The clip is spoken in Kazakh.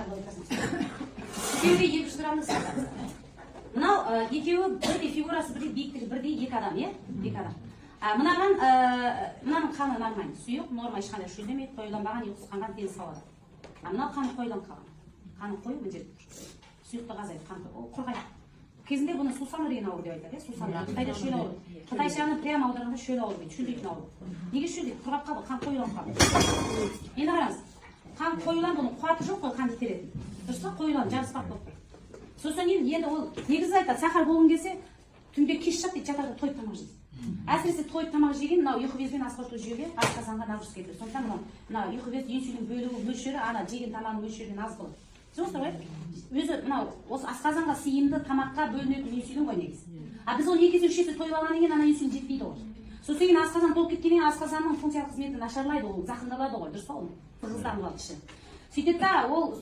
былай отырасың. Екеуге 200 граммды саласыз. Мынау екеуі бірдей, фигурасы бірдей, биіктігі бірдей, екі адам, иә? Екі адам. Мынаның қаны нормальный, сұйық, норма ешқандай шөлдемейді, қойыланбаған, ұйқысы қанған тез салады. Мынау қаны қойылан қалған. Қаны қою мына жерде. Сұйықты азайды, қаны құрғайды. Кезінде бұны сусамыр деген ауру деп айтады, сусамыр. Қытайда шөл ауру. Қытайшаны прямо аударғанда шөл ауру дейді, шөлдейтін ауру. Неге шөлдейді? Құрғап қалды, қан қойылан қалды. Енді қараңыз, қан қойылан бұның қуаты жоқ қой, қан итеретін. Дұрыс па? Қойылан жарыспақ болып тұр. Сосын енді ол негізі айтады, сахар болғың келсе, түнде кеш жат дейді, жатарда тойып тамақ жейді. Әсіресе тойып тамақ жеген, мынау ұйқы безбен асқорыту жүйеге асқазанға нагрузка келтіреді. Сондықтан мынау ұйқы без инсулин бөлігі мөлшері ана жеген тамағының мөлшерінен аз болады. Түсінесіздер ғой? Өзі мынау осы асқазанға сыйымды тамаққа бөлінетін инсулин ғой негізі. А біз оны 2 есе тойып алғаннан кейін ана инсулин жетпейді ғой. Сосын кейін асқазан толып кеткеннен кейін асқазанның функциялық қызметі нашарлайды, ол зақымдалады ғой, дұрыс па ол? Тығызданып қалады іші. Сөйтеді да ол